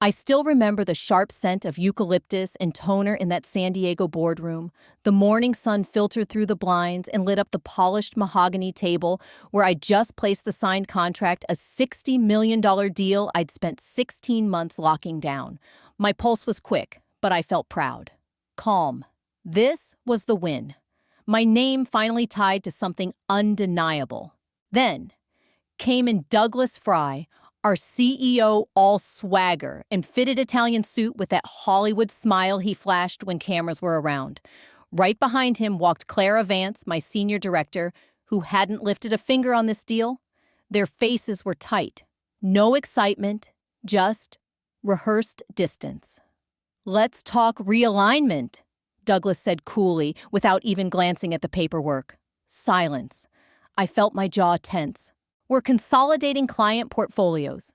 I still remember the sharp scent of eucalyptus and toner in that San Diego boardroom. The morning sun filtered through the blinds and lit up the polished mahogany table where I'd just placed the signed contract, a $60 million deal I'd spent 16 months locking down. My pulse was quick, but I felt proud. Calm. This was the win. My name finally tied to something undeniable. Then came in Douglas Fry, our CEO, all swagger and fitted Italian suit with that Hollywood smile he flashed when cameras were around. Right behind him walked Clara Vance, my senior director, who hadn't lifted a finger on this deal. Their faces were tight. No excitement, just rehearsed distance. "Let's talk realignment," Douglas said coolly, without even glancing at the paperwork. Silence. I felt my jaw tense. "We're consolidating client portfolios."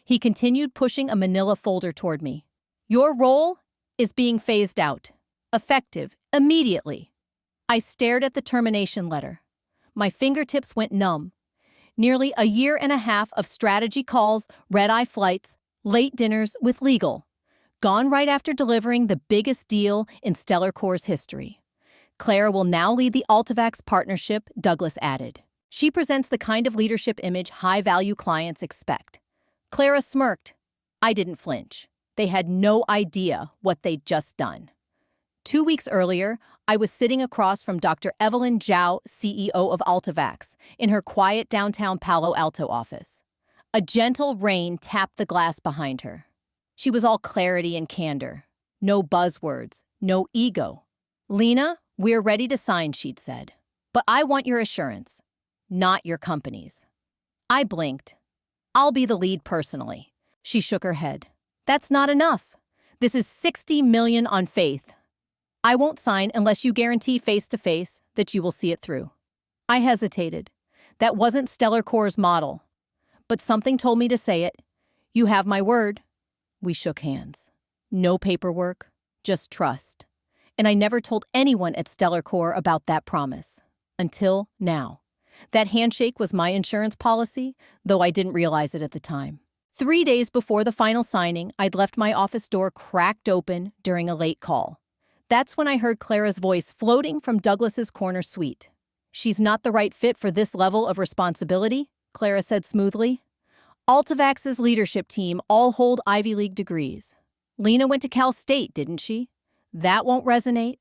He continued, pushing a manila folder toward me. "Your role is being phased out. Effective immediately." I stared at the termination letter. My fingertips went numb. Nearly a year and a half of strategy calls, red-eye flights, late dinners with legal. Gone right after delivering the biggest deal in Stellar Corps' history. "Clara will now lead the Altivax partnership," Douglas added. "She presents the kind of leadership image high-value clients expect." Clara smirked. I didn't flinch. They had no idea what they'd just done. 2 weeks earlier, I was sitting across from Dr. Evelyn Zhao, CEO of Altivax, in her quiet downtown Palo Alto office. A gentle rain tapped the glass behind her. She was all clarity and candor. No buzzwords, no ego. "Lena, we're ready to sign," she'd said. "But I want your assurance. Not your company's." I blinked. "I'll be the lead personally." She shook her head. "That's not enough. This is 60 million on faith. I won't sign unless you guarantee face-to-face that you will see it through." I hesitated. That wasn't Stellar Corps' model. But something told me to say it. "You have my word." We shook hands. No paperwork, just trust. And I never told anyone at Stellar Corps about that promise. Until now. That handshake was my insurance policy, though I didn't realize it at the time. 3 days before the final signing, I'd left my office door cracked open during a late call. That's when I heard Clara's voice floating from Douglas's corner suite. "She's not the right fit for this level of responsibility," Clara said smoothly. "Altivax's leadership team all hold Ivy League degrees. Lena went to Cal State, didn't she? That won't resonate."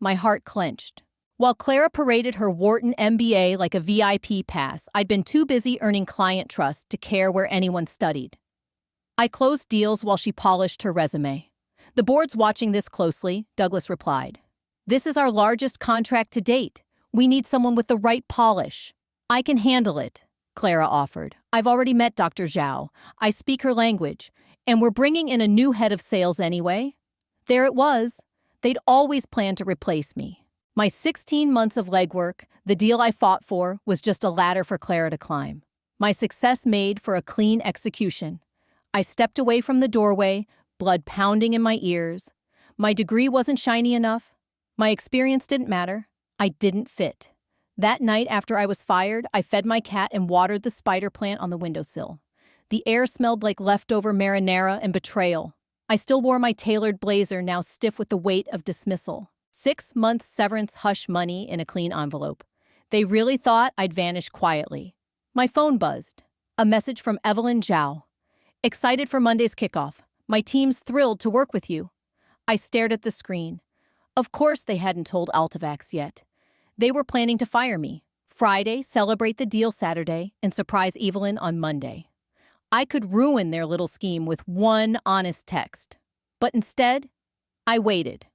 My heart clenched. While Clara paraded her Wharton MBA like a VIP pass, I'd been too busy earning client trust to care where anyone studied. I closed deals while she polished her resume. "The board's watching this closely," Douglas replied. "This is our largest contract to date. We need someone with the right polish." "I can handle it," Clara offered. "I've already met Dr. Zhao. I speak her language. And we're bringing in a new head of sales anyway." There it was. They'd always planned to replace me. My 16 months of legwork, the deal I fought for, was just a ladder for Clara to climb. My success made for a clean execution. I stepped away from the doorway, blood pounding in my ears. My degree wasn't shiny enough. My experience didn't matter. I didn't fit. That night after I was fired, I fed my cat and watered the spider plant on the windowsill. The air smelled like leftover marinara and betrayal. I still wore my tailored blazer, now stiff with the weight of dismissal. 6 months severance hush money in a clean envelope. They really thought I'd vanish quietly. My phone buzzed. A message from Evelyn Zhao. "Excited for Monday's kickoff. My team's thrilled to work with you." I stared at the screen. Of course they hadn't told Altivax yet. They were planning to fire me. Friday, celebrate the deal Saturday, and surprise Evelyn on Monday. I could ruin their little scheme with one honest text. But instead, I waited.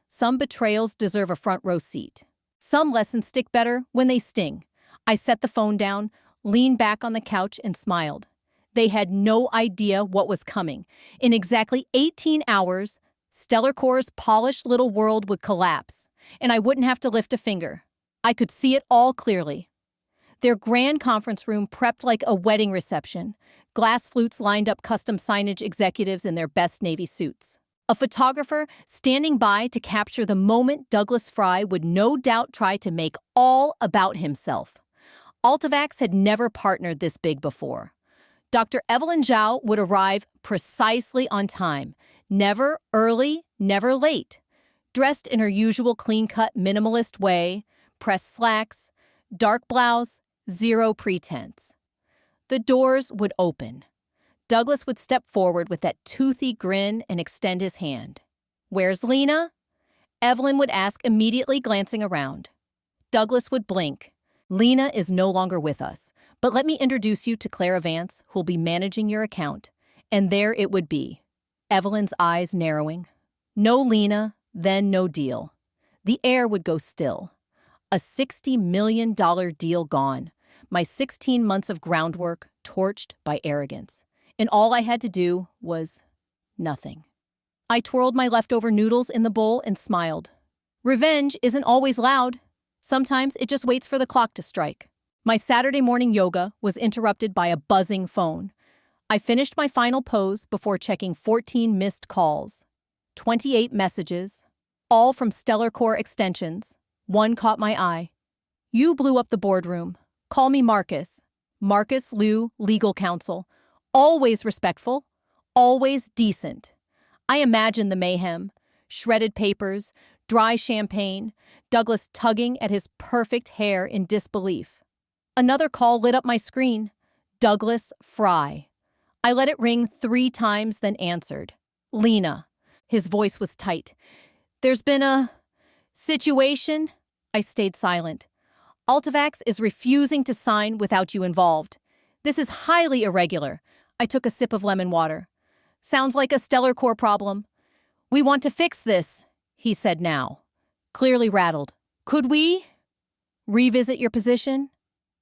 Some betrayals deserve a front row seat. Some lessons stick better when they sting. I set the phone down, leaned back on the couch, and smiled. They had no idea what was coming. In exactly 18 hours, Stellar Corps' polished little world would collapse, and I wouldn't have to lift a finger. I could see it all clearly. Their grand conference room prepped like a wedding reception. Glass flutes lined up custom signage executives in their best navy suits. A photographer standing by to capture the moment Douglas Fry would no doubt try to make all about himself. Altivax had never partnered this big before. Dr. Evelyn Zhao would arrive precisely on time, never early, never late. Dressed in her usual clean-cut minimalist way, pressed slacks, dark blouse, zero pretense. The doors would open. Douglas would step forward with that toothy grin and extend his hand. "Where's Lena?" Evelyn would ask, immediately glancing around. Douglas would blink. "Lena is no longer with us, but let me introduce you to Clara Vance, who'll be managing your account." And there it would be, Evelyn's eyes narrowing. No Lena, then no deal. The air would go still. A $60 million deal gone. My 16 months of groundwork torched by arrogance. And all I had to do was nothing. I twirled my leftover noodles in the bowl and smiled. Revenge isn't always loud. Sometimes it just waits for the clock to strike. My Saturday morning yoga was interrupted by a buzzing phone. I finished my final pose before checking 14 missed calls. 28 messages, all from Stellar Core extensions. One caught my eye. "You blew up the boardroom. Call me Marcus. Marcus Liu, legal counsel. Always respectful. Always decent." I imagined the mayhem. Shredded papers, dry champagne, Douglas tugging at his perfect hair in disbelief. Another call lit up my screen. Douglas Fry. I let it ring 3 times, then answered. "Lena." His voice was tight. "There's been a situation." I stayed silent. "Altivax is refusing to sign without you involved. This is highly irregular." I took a sip of lemon water. "Sounds like a Stellar Core problem." "We want to fix this," he said now, clearly rattled. "Could we revisit your position?"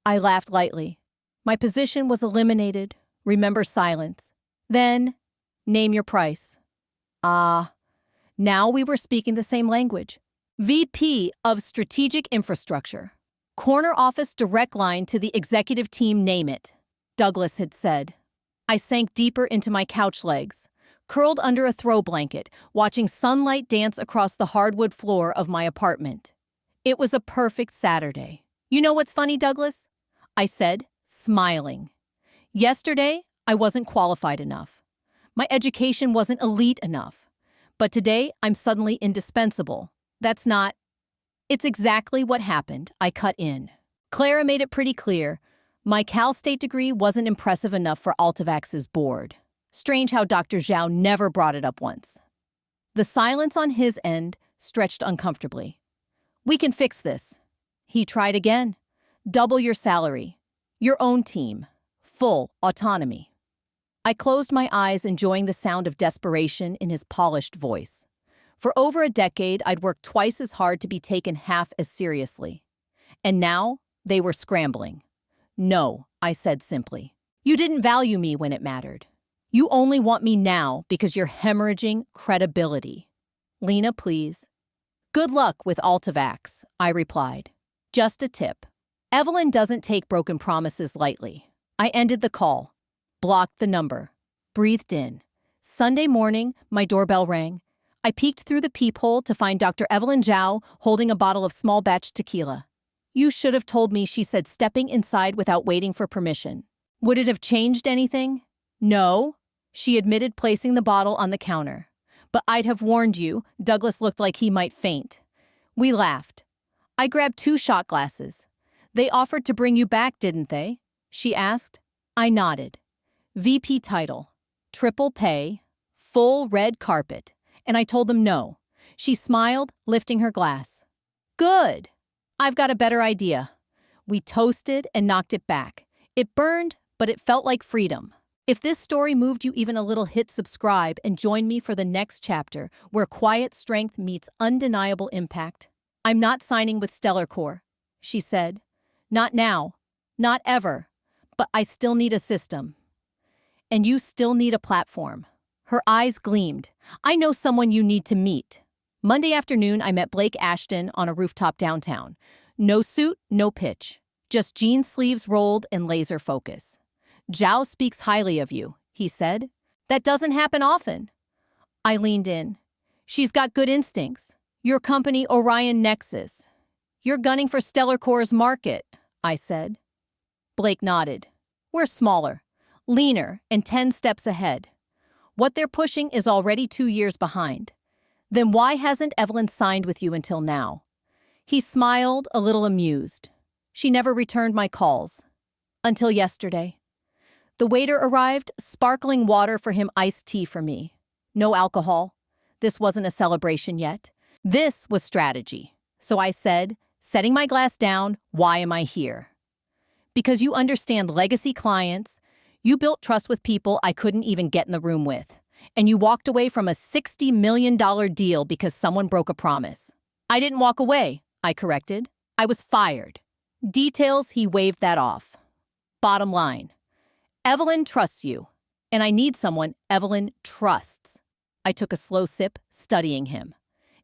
I laughed lightly. "My position was eliminated. Remember silence. Then, name your price." Now we were speaking the same language. "VP of Strategic Infrastructure. Corner office direct line to the executive team, name it," Douglas had said. I sank deeper into my couch legs, curled under a throw blanket, watching sunlight dance across the hardwood floor of my apartment. It was a perfect Saturday. "You know what's funny, Douglas?" I said, smiling. "Yesterday, I wasn't qualified enough. My education wasn't elite enough. But today, I'm suddenly indispensable. That's not—" "It's exactly what happened," I cut in. "Clara made it pretty clear. My Cal State degree wasn't impressive enough for Altivax's board. Strange how Dr. Zhao never brought it up once." The silence on his end stretched uncomfortably. "We can fix this." He tried again. "Double your salary. Your own team. Full autonomy." I closed my eyes, enjoying the sound of desperation in his polished voice. For over a decade, I'd worked twice as hard to be taken half as seriously. And now, they were scrambling. "No," I said simply. "You didn't value me when it mattered. You only want me now because you're hemorrhaging credibility. Lena, please." "Good luck with Altivax," I replied. "Just a tip. Evelyn doesn't take broken promises lightly." I ended the call, blocked the number, breathed in. Sunday morning, my doorbell rang. I peeked through the peephole to find Dr. Evelyn Zhao holding a bottle of small batch tequila. "You should have told me," she said, stepping inside without waiting for permission. "Would it have changed anything?" "No," she admitted, placing the bottle on the counter. "But I'd have warned you." Douglas looked like he might faint. We laughed. I grabbed 2 shot glasses. "They offered to bring you back, didn't they?" she asked. I nodded. VP title, triple pay, full red carpet, and I told them no. She smiled, lifting her glass. "Good. I've got a better idea." We toasted and knocked it back. It burned, but it felt like freedom. If this story moved you even a little, hit subscribe and join me for the next chapter where quiet strength meets undeniable impact. "I'm not signing with Stellar Core," she said. "Not now. Not ever. But I still need a system. And you still need a platform." Her eyes gleamed. "I know someone you need to meet." Monday afternoon, I met Blake Ashton on a rooftop downtown. No suit, no pitch. Just jean sleeves rolled and laser focus. "Zhao speaks highly of you," he said. "That doesn't happen often." I leaned in. "She's got good instincts. Your company, Orion Nexus. You're gunning for Stellar Core's market," I said. Blake nodded. "We're smaller. leaner, and 10 steps ahead. What they're pushing is already 2 years behind. Then why hasn't Evelyn signed with you until now? He smiled, a little amused. She never returned my calls. Until yesterday. The waiter arrived, sparkling water for him, iced tea for me. No alcohol. This wasn't a celebration yet. This was strategy. So I said, setting my glass down, why am I here? Because you understand legacy clients. You built trust with people I couldn't even get in the room with. And you walked away from a $60 million deal because someone broke a promise. I didn't walk away, I corrected. I was fired. Details, he waved that off. Bottom line, Evelyn trusts you, and I need someone Evelyn trusts. I took a slow sip, studying him.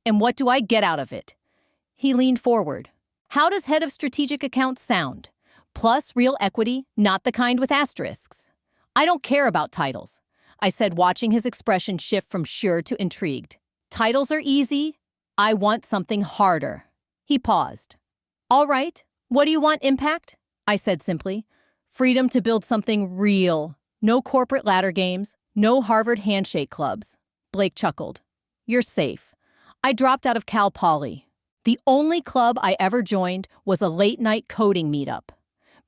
And what do I get out of it? He leaned forward. How does head of strategic accounts sound? Plus real equity, not the kind with asterisks. I don't care about titles, I said, watching his expression shift from sure to intrigued. Titles are easy. I want something harder. He paused. All right, what do you want, impact? I said simply. Freedom to build something real. No corporate ladder games, no Harvard handshake clubs. Blake chuckled. You're safe. I dropped out of Cal Poly. The only club I ever joined was a late-night coding meetup.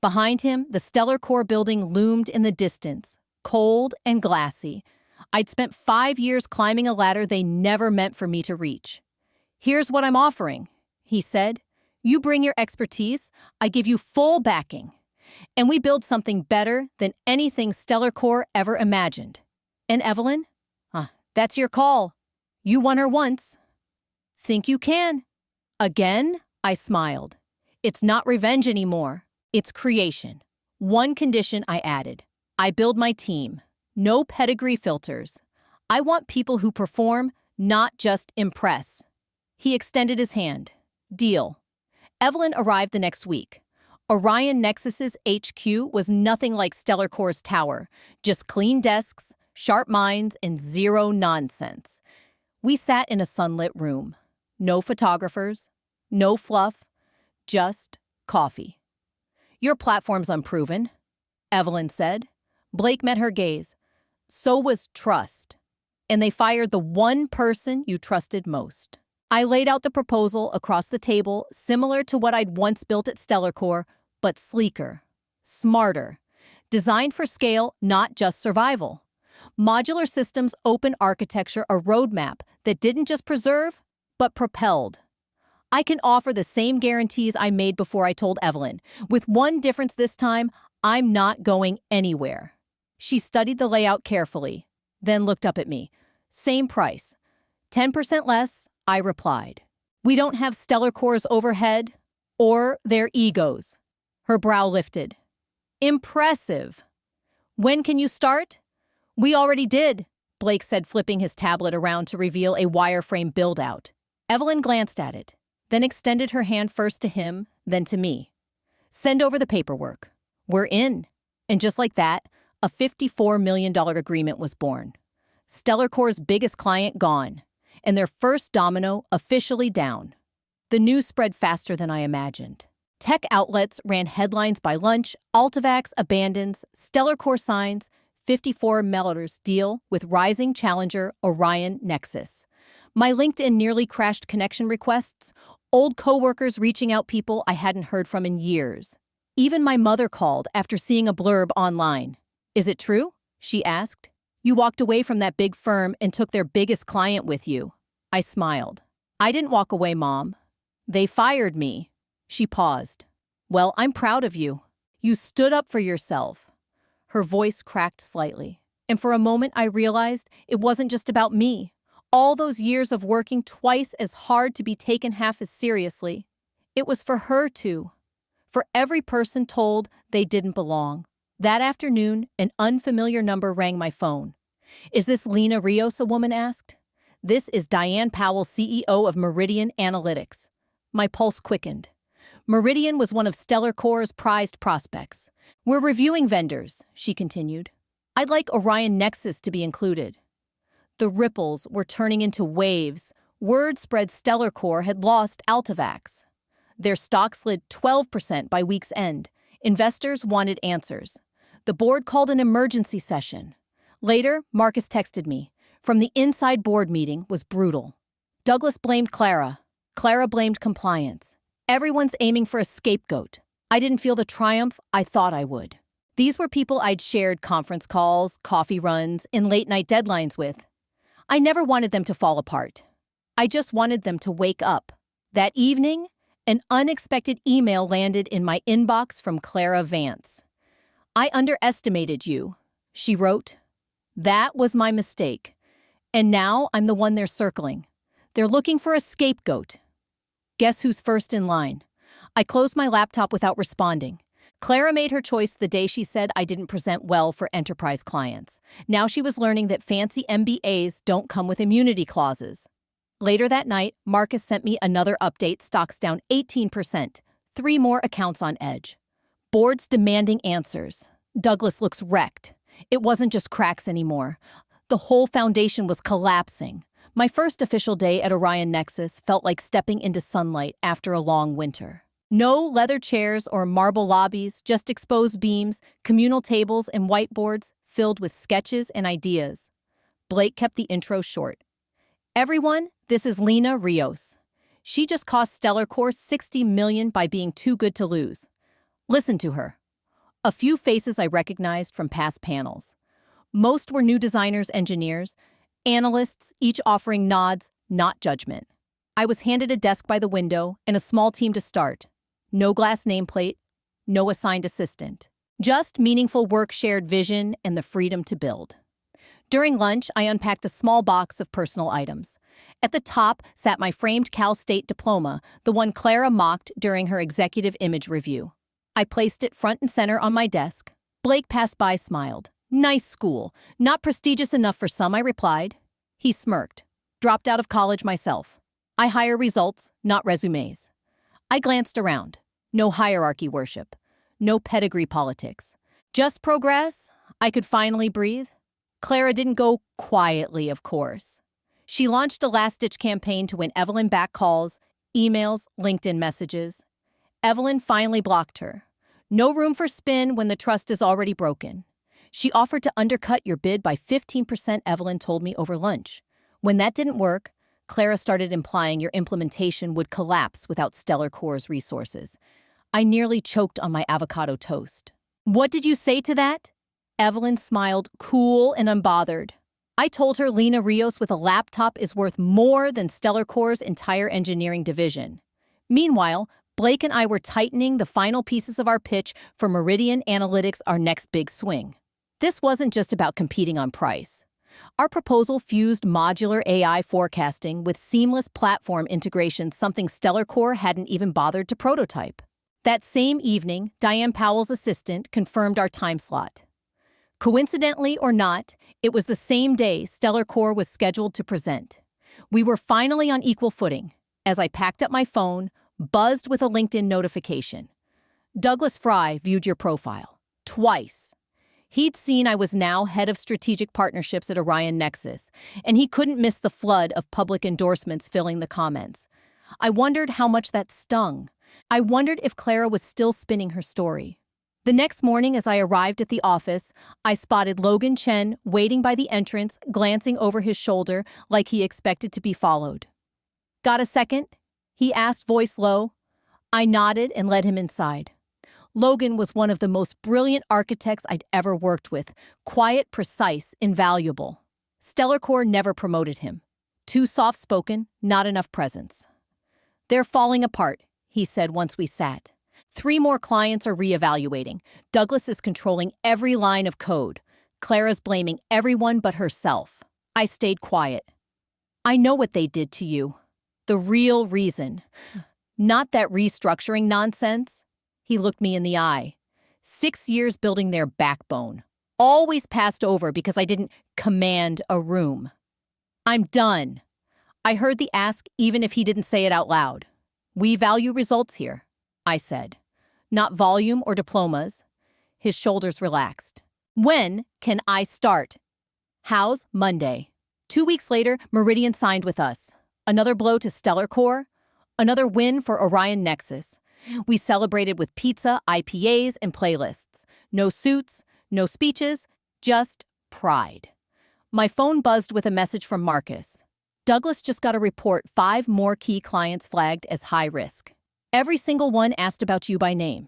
Behind him, the Stellar Core building loomed in the distance, cold and glassy. I'd spent 5 years climbing a ladder they never meant for me to reach. Here's what I'm offering, he said. You bring your expertise, I give you full backing. And we build something better than anything Stellar Core ever imagined. And Evelyn? That's your call. You won her once. Think you can? Again? I smiled. It's not revenge anymore. It's creation. One condition, I added. I build my team. No pedigree filters. I want people who perform, not just impress. He extended his hand. Deal. Evelyn arrived the next week. Orion Nexus's HQ was nothing like Stellar Core's tower. Just clean desks, sharp minds, and zero nonsense. We sat in a sunlit room. No photographers, no fluff, just coffee. Your platform's unproven, Evelyn said. Blake met her gaze. So was trust. And they fired the one person you trusted most. I laid out the proposal across the table, similar to what I'd once built at Stellar Core, but sleeker, smarter, designed for scale, not just survival. Modular systems, open architecture, a roadmap that didn't just preserve, but propelled. I can offer the same guarantees I made before I told Evelyn. With one difference this time, I'm not going anywhere. She studied the layout carefully, then looked up at me. Same price. 10% less, I replied. We don't have Stellar Core's overhead or their egos. Her brow lifted. Impressive. When can you start? We already did, Blake said, flipping his tablet around to reveal a wireframe build-out. Evelyn glanced at it, then extended her hand first to him, then to me. Send over the paperwork. We're in. And just like that, a $54 million agreement was born. Stellar Core's biggest client gone, and their first domino officially down. The news spread faster than I imagined. Tech outlets ran headlines by lunch. Altivax abandons, Stellar Core signs, $54 million deal with rising challenger Orion Nexus. My LinkedIn nearly crashed connection requests, old coworkers reaching out, people I hadn't heard from in years. Even my mother called after seeing a blurb online. Is it true? She asked. You walked away from that big firm and took their biggest client with you. I smiled. I didn't walk away, Mom. They fired me. She paused. Well, I'm proud of you. You stood up for yourself. Her voice cracked slightly, and for a moment I realized it wasn't just about me. All those years of working twice as hard to be taken half as seriously. It was for her too. For every person told they didn't belong. That afternoon, an unfamiliar number rang my phone. Is this Lena Rios, a woman asked. This is Diane Powell, CEO of Meridian Analytics. My pulse quickened. Meridian was one of Stellar Core's prized prospects. We're reviewing vendors, she continued. I'd like Orion Nexus to be included. The ripples were turning into waves. Word spread Stellar Core had lost Altivax. Their stock slid 12% by week's end. Investors wanted answers. The board called an emergency session. Later, Marcus texted me. From the inside board meeting was brutal. Douglas blamed Clara. Clara blamed compliance. Everyone's aiming for a scapegoat. I didn't feel the triumph I thought I would. These were people I'd shared conference calls, coffee runs, and late-night deadlines with. I never wanted them to fall apart. I just wanted them to wake up. That evening, an unexpected email landed in my inbox from Clara Vance. "I underestimated you," she wrote. "That was my mistake. And now I'm the one they're circling. They're looking for a scapegoat." Guess who's first in line? I closed my laptop without responding. Clara made her choice the day she said I didn't present well for enterprise clients. Now she was learning that fancy MBAs don't come with immunity clauses. Later that night, Marcus sent me another update, stocks down 18%, 3 more accounts on edge. Board's demanding answers. Douglas looks wrecked. It wasn't just cracks anymore. The whole foundation was collapsing. My first official day at Orion Nexus felt like stepping into sunlight after a long winter. No leather chairs or marble lobbies, just exposed beams, communal tables, and whiteboards filled with sketches and ideas. Blake kept the intro short. "Everyone, this is Lena Rios. She just cost Stellar Core $60 million by being too good to lose. Listen to her." A few faces I recognized from past panels. Most were new designers, engineers, analysts, each offering nods, not judgment. I was handed a desk by the window and a small team to start. No glass nameplate, no assigned assistant. Just meaningful work, shared vision, and the freedom to build. During lunch, I unpacked a small box of personal items. At the top sat my framed Cal State diploma, the one Clara mocked during her executive image review. I placed it front and center on my desk. Blake passed by, smiled. "Nice school. Not prestigious enough for some," I replied. He smirked. "Dropped out of college myself. I hire results, not resumes." I glanced around. No hierarchy worship. No pedigree politics. Just progress. I could finally breathe. Clara didn't go quietly, of course. She launched a last-ditch campaign to win Evelyn back calls, emails, LinkedIn messages. Evelyn finally blocked her. No room for spin when the trust is already broken. She offered to undercut your bid by 15%, Evelyn told me over lunch. When that didn't work, Clara started implying your implementation would collapse without Stellar Core's resources. I nearly choked on my avocado toast. "What did you say to that?" Evelyn smiled, cool and unbothered. I told her Lena Rios with a laptop is worth more than Stellar Core's entire engineering division. Meanwhile, Blake and I were tightening the final pieces of our pitch for Meridian Analytics, our next big swing. This wasn't just about competing on price. Our proposal fused modular AI forecasting with seamless platform integration, something Stellar Core hadn't even bothered to prototype. That same evening, Diane Powell's assistant confirmed our time slot. Coincidentally or not, it was the same day Stellar Core was scheduled to present. We were finally on equal footing. As I packed up my phone, buzzed with a LinkedIn notification. "Douglas Fry viewed your profile. Twice." He'd seen I was now head of strategic partnerships at Orion Nexus, and he couldn't miss the flood of public endorsements filling the comments. I wondered how much that stung. I wondered if Clara was still spinning her story. The next morning, as I arrived at the office, I spotted Logan Chen waiting by the entrance, glancing over his shoulder like he expected to be followed. "Got a second?" he asked, voice low. I nodded and led him inside. Logan was one of the most brilliant architects I'd ever worked with, quiet, precise, invaluable. Stellar Core never promoted him. Too soft-spoken, not enough presence. "They're falling apart," he said once we sat. 3 more clients are reevaluating. Douglas is controlling every line of code. Clara's blaming everyone but herself. I stayed quiet. "I know what they did to you. The real reason. Not that restructuring nonsense." He looked me in the eye. 6 years building their backbone. Always passed over because I didn't command a room. "I'm done." I heard the ask even if he didn't say it out loud. "We value results here," I said. "Not volume or diplomas." His shoulders relaxed. "When can I start?" "How's Monday?" 2 weeks later, Meridian signed with us. Another blow to Stellar Core. Another win for Orion Nexus. We celebrated with pizza, IPAs, and playlists. No suits, No speeches, just pride. My phone buzzed with a message from Marcus. Douglas just got a report 5 more key clients flagged as high risk. Every single one asked about you by name.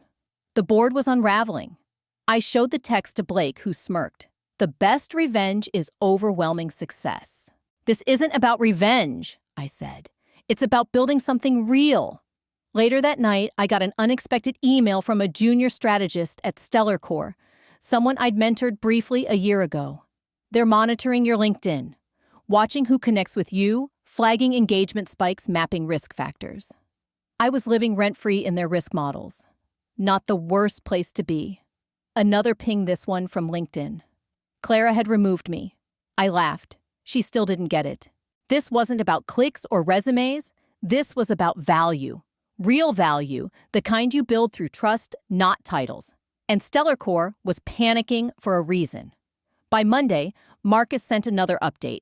The board was unraveling. I showed the text to Blake, who smirked. The best revenge is overwhelming success. This isn't about revenge, I said. It's about building something real. Later that night, I got an unexpected email from a junior strategist at Stellar Core, someone I'd mentored briefly a year ago. They're monitoring your LinkedIn, watching who connects with you, flagging engagement spikes, mapping risk factors. I was living rent-free in their risk models. Not the worst place to be. Another ping, this one from LinkedIn. Clara had removed me. I laughed. She still didn't get it. This wasn't about clicks or resumes. This was about value. Real value, the kind you build through trust, not titles. And Stellar Core was panicking for a reason. By Monday, Marcus sent another update.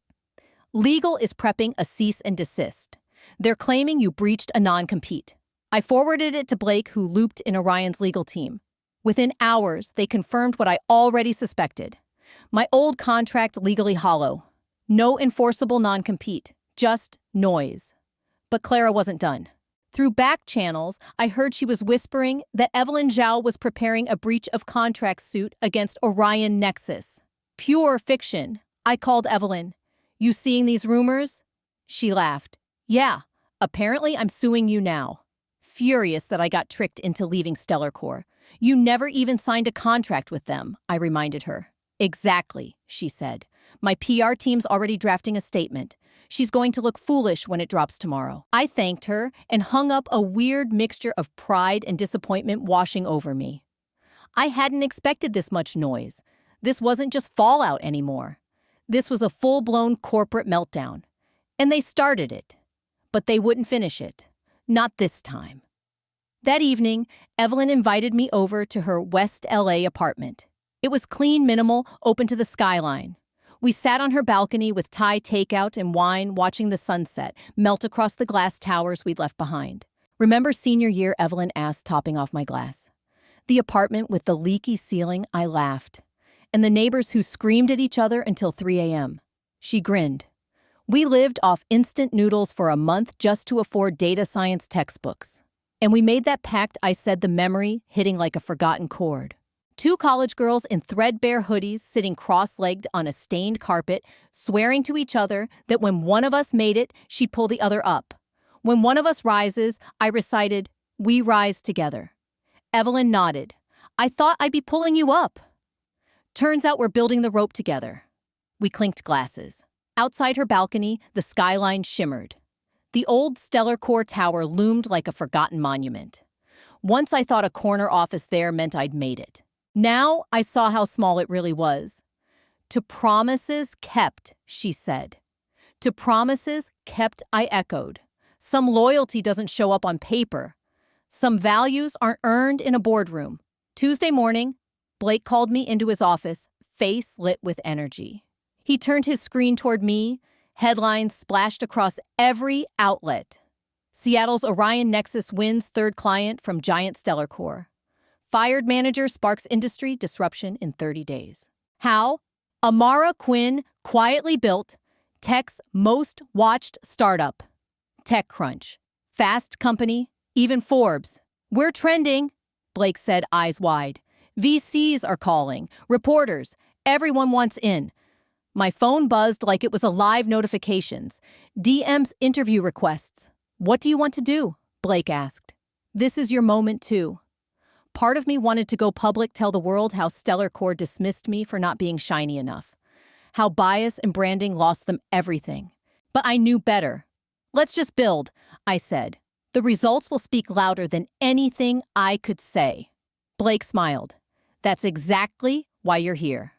Legal is prepping a cease and desist. They're claiming you breached a non-compete. I forwarded it to Blake, who looped in Orion's legal team. Within hours, they confirmed what I already suspected. My old contract legally hollow. No enforceable non-compete, just noise. But Clara wasn't done. Through back channels, I heard she was whispering that Evelyn Zhao was preparing a breach of contract suit against Orion Nexus. Pure fiction. I called Evelyn. You seeing these rumors? She laughed. Yeah, apparently I'm suing you now. Furious that I got tricked into leaving Stellar Core. You never even signed a contract with them, I reminded her. Exactly, she said. My PR team's already drafting a statement. She's going to look foolish when it drops tomorrow. I thanked her and hung up, a weird mixture of pride and disappointment washing over me. I hadn't expected this much noise. This wasn't just fallout anymore. This was a full-blown corporate meltdown. And they started it. But they wouldn't finish it. Not this time. That evening, Evelyn invited me over to her West LA apartment. It was clean, minimal, open to the skyline. We sat on her balcony with Thai takeout and wine, watching the sunset melt across the glass towers we'd left behind. Remember senior year, Evelyn asked, topping off my glass. The apartment with the leaky ceiling, I laughed. And the neighbors who screamed at each other until 3 a.m. She grinned. We lived off instant noodles for a month just to afford data science textbooks. And we made that pact, I said, the memory hitting like a forgotten chord. 2 college girls in threadbare hoodies sitting cross-legged on a stained carpet, swearing to each other that when one of us made it, she'd pull the other up. When one of us rises, I recited, we rise together. Evelyn nodded. I thought I'd be pulling you up. Turns out we're building the rope together. We clinked glasses. Outside her balcony, the skyline shimmered. The old Stellar Core tower loomed like a forgotten monument. Once I thought a corner office there meant I'd made it. Now I saw how small it really was. To promises kept, she said. To promises kept, I echoed. Some loyalty doesn't show up on paper. Some values aren't earned in a boardroom. Tuesday morning, Blake called me into his office, face lit with energy. He turned his screen toward me, headlines splashed across every outlet. Seattle's Orion Nexus wins 3rd client from Giant Stellar Core. Fired manager sparks industry disruption in 30 days. How? Amara Quinn quietly built tech's most watched startup. TechCrunch. Fast Company. Even Forbes. We're trending, Blake said, eyes wide. VCs are calling. Reporters. Everyone wants in. My phone buzzed like it was alive notifications. DMs, interview requests. What do you want to do? Blake asked. This is your moment too. Part of me wanted to go public, tell the world how Stellar Core dismissed me for not being shiny enough. How bias and branding lost them everything. But I knew better. Let's just build, I said. The results will speak louder than anything I could say. Blake smiled. That's exactly why you're here.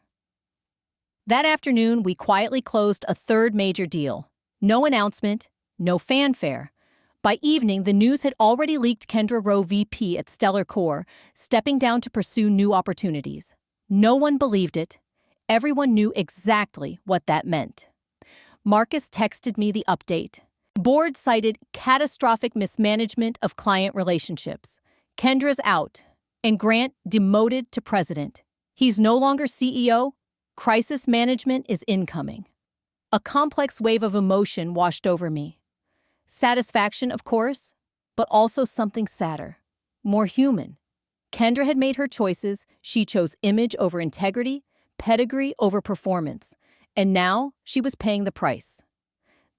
That afternoon, we quietly closed a 3rd major deal. No announcement, no fanfare. By evening, the news had already leaked Kendra Rowe, VP at Stellar Core, stepping down to pursue new opportunities. No one believed it. Everyone knew exactly what that meant. Marcus texted me the update. Board cited catastrophic mismanagement of client relationships. Kendra's out, and Grant demoted to president. He's no longer CEO. Crisis management is incoming. A complex wave of emotion washed over me. Satisfaction, of course, but also something sadder, more human. Kendra had made her choices. She chose image over integrity, pedigree over performance, and now she was paying the price.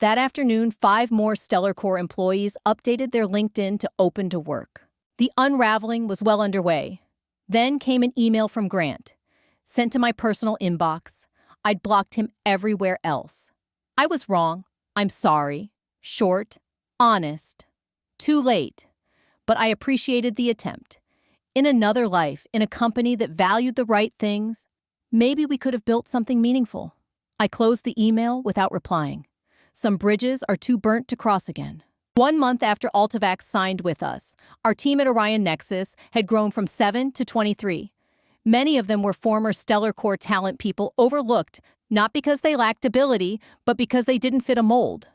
That afternoon, 5 more Stellar Core employees updated their LinkedIn to open to work. The unraveling was well underway. Then came an email from Grant, sent to my personal inbox. I'd blocked him everywhere else. I was wrong. I'm sorry. Short, honest. Too late. But I appreciated the attempt. In another life, in a company that valued the right things, maybe we could have built something meaningful. I closed the email without replying. Some bridges are too burnt to cross again. 1 month after Altivax signed with us, our team at Orion Nexus had grown from 7 to 23. Many of them were former Stellar Core talent people overlooked, not because they lacked ability, but because they didn't fit a mold.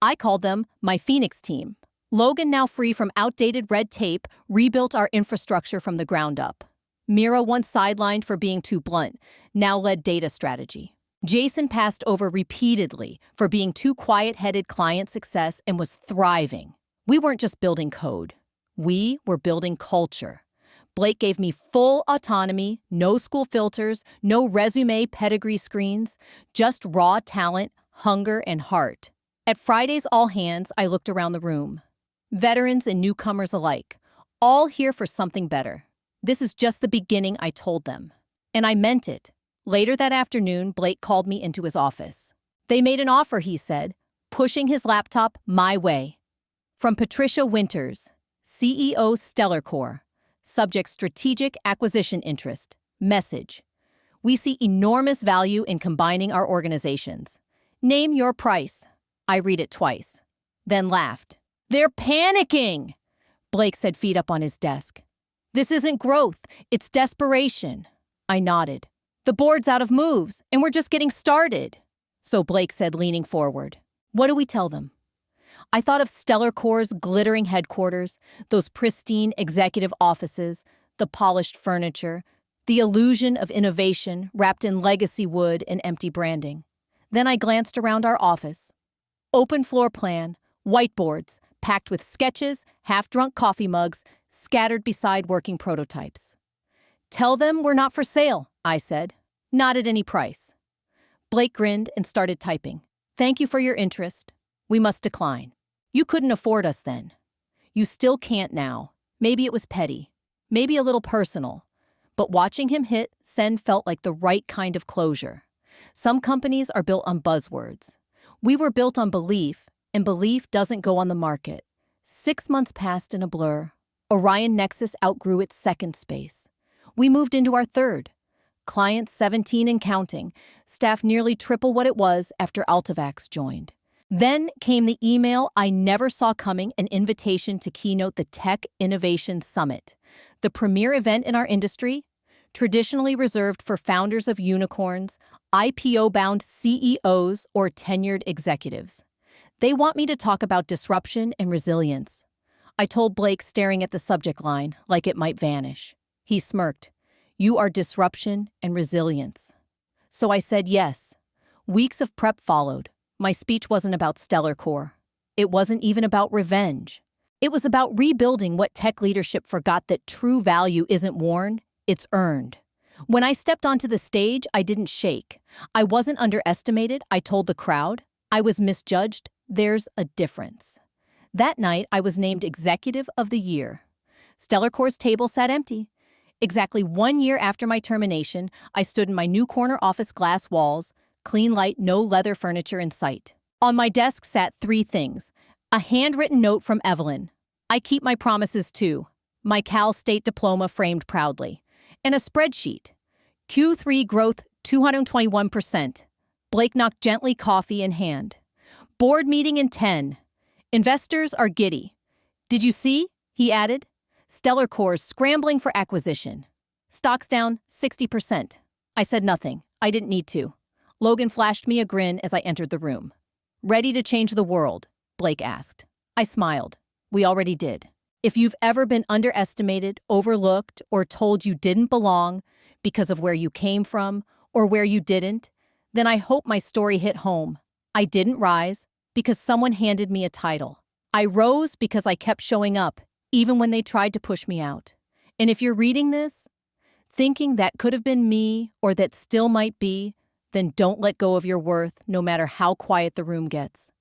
I called them my Phoenix team. Logan, now free from outdated red tape, rebuilt our infrastructure from the ground up. Mira, once sidelined for being too blunt, now led data strategy. Jason passed over repeatedly for being too quiet-headed client success and was thriving. We weren't just building code. We were building culture. Blake gave me full autonomy, no school filters, no resume pedigree screens, just raw talent, hunger, and heart. At Friday's All Hands, I looked around the room. Veterans and newcomers alike, all here for something better. This is just the beginning, I told them. And I meant it. Later that afternoon, Blake called me into his office. They made an offer, he said, pushing his laptop my way. From Patricia Winters, CEO Stellar Core. Subject: strategic acquisition interest. Message: we see enormous value in combining our organizations. Name your price. I read it twice, then laughed. They're panicking, Blake said, feet up on his desk. This isn't growth, it's desperation. I nodded. The board's out of moves, and we're just getting started. So Blake said, leaning forward. What do we tell them? I thought of Stellar Core's glittering headquarters, those pristine executive offices, the polished furniture, the illusion of innovation wrapped in legacy wood and empty branding. Then I glanced around our office. Open floor plan, whiteboards, packed with sketches, half-drunk coffee mugs, scattered beside working prototypes. Tell them we're not for sale, I said. Not at any price. Blake grinned and started typing. Thank you for your interest. We must decline. You couldn't afford us then. You still can't now. Maybe it was petty. Maybe a little personal. But watching him hit send felt like the right kind of closure. Some companies are built on buzzwords. We were built on belief, and belief doesn't go on the market. 6 months passed in a blur. Orion Nexus outgrew its second space. We moved into our third. Clients 17 and counting, staff nearly triple what it was after Altivax joined. Then came the email I never saw coming, an invitation to keynote the Tech Innovation Summit, the premier event in our industry, traditionally reserved for founders of unicorns, IPO-bound CEOs, or tenured executives. They want me to talk about disruption and resilience. I told Blake, staring at the subject line like it might vanish. He smirked. You are disruption and resilience. So I said yes. Weeks of prep followed. My speech wasn't about Stellar Core. It wasn't even about revenge. It was about rebuilding what tech leadership forgot, that true value isn't worn, it's earned. When I stepped onto the stage, I didn't shake. I wasn't underestimated, I told the crowd. I was misjudged. There's a difference. That night, I was named Executive of the Year. Stellar Core's table sat empty. Exactly 1 year after my termination, I stood in my new corner office, glass walls, clean light, no leather furniture in sight. On my desk sat 3 things. A handwritten note from Evelyn. I keep my promises too. My Cal State diploma framed proudly. And a spreadsheet. Q3 growth 221%. Blake knocked gently, coffee in hand. Board meeting in 10. Investors are giddy. Did you see? He added. Stellar Core's scrambling for acquisition. Stocks down 60%. I said nothing. I didn't need to. Logan flashed me a grin as I entered the room. Ready to change the world? Blake asked. I smiled. We already did. If you've ever been underestimated, overlooked, or told you didn't belong, because of where you came from or where you didn't, then I hope my story hit home. I didn't rise because someone handed me a title. I rose because I kept showing up, even when they tried to push me out. And if you're reading this, thinking that could have been me or that still might be, then don't let go of your worth, no matter how quiet the room gets.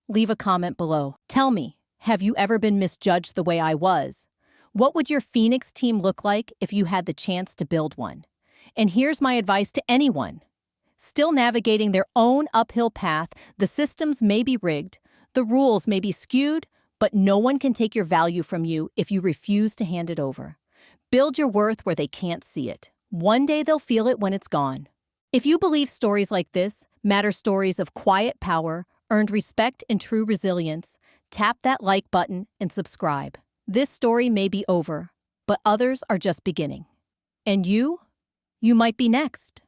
Leave a comment below. Tell me, have you ever been misjudged the way I was? What would your Phoenix team look like if you had the chance to build one? And here's my advice to anyone. Still navigating their own uphill path, the systems may be rigged, the rules may be skewed, but no one can take your value from you if you refuse to hand it over. Build your worth where they can't see it. One day they'll feel it when it's gone. If you believe stories like this matter, stories of quiet power, earned respect, and true resilience, tap that like button and subscribe. This story may be over, but others are just beginning. And you? You might be next.